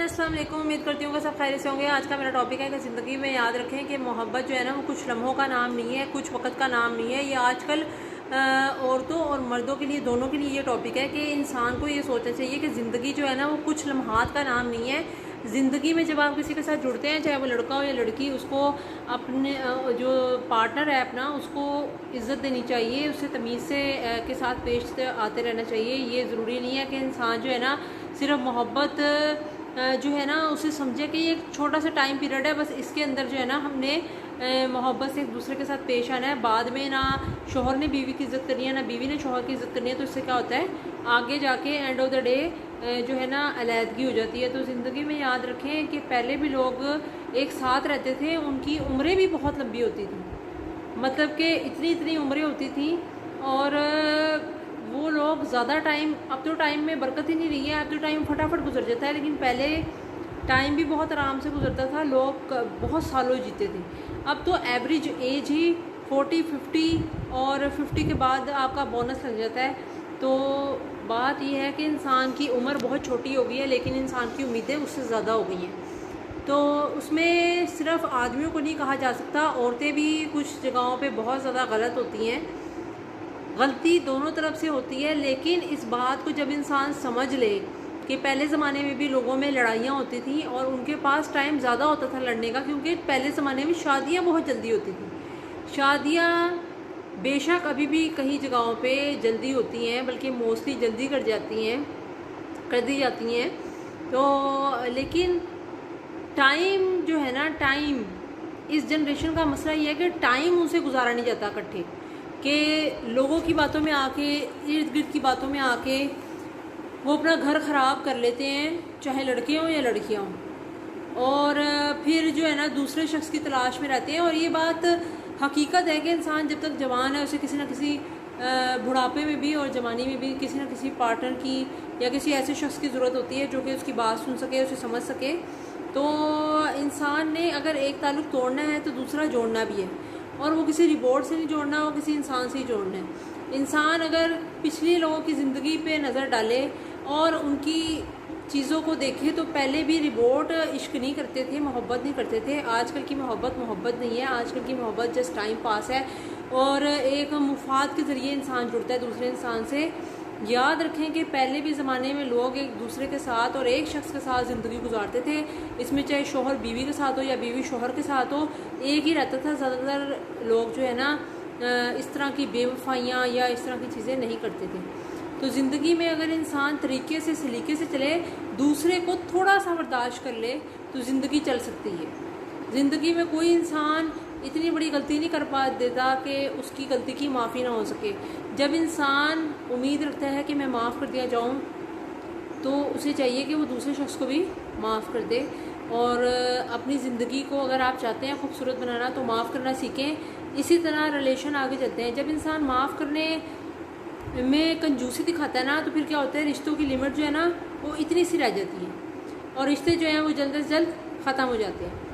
अस्सलाम वालेकुम। उम्मीद करती हूँ कि सब खैरियत से होंगे। आज का मेरा टॉपिक है कि ज़िंदगी में याद रखें कि मोहब्बत जो है ना वो कुछ लम्हों का नाम नहीं है, कुछ वक्त का नाम नहीं है। ये आजकल औरतों और मर्दों के लिए, दोनों के लिए ये टॉपिक है कि इंसान को ये सोचना चाहिए कि ज़िंदगी जो है ना वो कुछ लम्हात का नाम नहीं है। ज़िंदगी में जब आप किसी के साथ जुड़ते हैं, चाहे वो लड़का हो या लड़की, उसको अपने जो पार्टनर है अपना, उसको इज़्ज़त देनी चाहिए, उससे तमीज़ से के साथ पेश आते रहना चाहिए। ये ज़रूरी नहीं है कि इंसान जो है ना सिर्फ मोहब्बत जो है ना उसे समझे कि ये एक छोटा सा टाइम पीरियड है, बस इसके अंदर जो है ना हमने मोहब्बत से एक दूसरे के साथ पेश आना है। बाद में ना शोहर ने बीवी की इज़्ज़त करनी है, ना बीवी ने शोहर की इज़्ज़त करनी है, तो इससे क्या होता है आगे जाके एंड ऑफ द डे जो है ना अलहदगी हो जाती है। तो ज़िंदगी में याद रखें कि पहले भी लोग एक साथ रहते थे, उनकी उम्रें भी बहुत लंबी होती थी, मतलब कि इतनी इतनी उम्रें होती थी, और वो लोग ज़्यादा टाइम, अब तो टाइम में बरकत ही नहीं रही है, अब तो टाइम फटाफट गुजर जाता है, लेकिन पहले टाइम भी बहुत आराम से गुजरता था, लोग बहुत सालों जीते थे। अब तो एवरेज एज ही 40-50, और 50 के बाद आपका बोनस लग जाता है। तो बात यह है कि इंसान की उम्र बहुत छोटी हो गई है, लेकिन इंसान की उम्मीदें उससे ज़्यादा हो गई हैं। तो उसमें सिर्फ आदमियों को नहीं कहा जा सकता, औरतें भी कुछ जगहों पे बहुत ज़्यादा गलत होती हैं। गलती दोनों तरफ से होती है, लेकिन इस बात को जब इंसान समझ ले कि पहले ज़माने में भी लोगों में लड़ाइयाँ होती थी और उनके पास टाइम ज़्यादा होता था लड़ने का, क्योंकि पहले ज़माने में शादियाँ बहुत जल्दी होती थी। शादियाँ बेशक अभी भी कई जगहों पे जल्दी होती हैं, बल्कि मोस्टली जल्दी कर दी जाती हैं। तो लेकिन टाइम जो है ना, टाइम इस जनरेशन का मसला ये है कि टाइम उनसे गुजारा नहीं जाता इकट्ठे, कि लोगों की बातों में आके, इर्द गिर्द की बातों में आके वो अपना घर ख़राब कर लेते हैं, चाहे लड़के हों या लड़कियां हों, और फिर जो है ना दूसरे शख्स की तलाश में रहते हैं। और ये बात हकीकत है कि इंसान जब तक जवान है उसे किसी न किसी बुढ़ापे में भी और जवानी में भी किसी न किसी पार्टनर की या किसी ऐसे शख्स की ज़रूरत होती है जो कि उसकी बात सुन सके, उसे समझ सके। तो इंसान ने अगर एक ताल्लुक़ तोड़ना है तो दूसरा जोड़ना भी है, और वो किसी रिपोर्ट से नहीं जोड़ना, वो किसी इंसान से ही जोड़ना है। इंसान अगर पिछले लोगों की ज़िंदगी पे नज़र डाले और उनकी चीज़ों को देखे, तो पहले भी रिपोर्ट इश्क नहीं करते थे, मोहब्बत नहीं करते थे। आजकल की मोहब्बत नहीं है, आजकल की मोहब्बत जस्ट टाइम पास है, और एक मुफाद के ज़रिए इंसान जुड़ता है दूसरे इंसान से। याद रखें कि पहले भी ज़माने में लोग एक दूसरे के साथ और एक शख्स के साथ ज़िंदगी गुजारते थे, इसमें चाहे शोहर बीवी के साथ हो या बीवी शोहर के साथ हो, एक ही रहता था। ज़्यादातर लोग जो है ना इस तरह की बेवफाइयाँ या इस तरह की चीज़ें नहीं करते थे। तो ज़िंदगी में अगर इंसान तरीके से, सलीके से चले, दूसरे को थोड़ा सा बर्दाश्त कर ले, तो ज़िंदगी चल सकती है। ज़िंदगी में कोई इंसान इतनी बड़ी गलती नहीं कर पा देता कि उसकी गलती की माफ़ी ना हो सके। जब इंसान उम्मीद रखता है कि मैं माफ़ कर दिया जाऊँ, तो उसे चाहिए कि वो दूसरे शख्स को भी माफ़ कर दे। और अपनी ज़िंदगी को अगर आप चाहते हैं खूबसूरत बनाना, तो माफ़ करना सीखें। इसी तरह रिलेशन आगे चलते हैं। जब इंसान माफ़ करने में कंजूसी दिखाता है ना, तो फिर क्या होता है, रिश्तों की लिमिट जो है ना वो इतनी सी रह जाती है, और रिश्ते जो हैं वो जल्द से जल्द ख़त्म हो जाते हैं।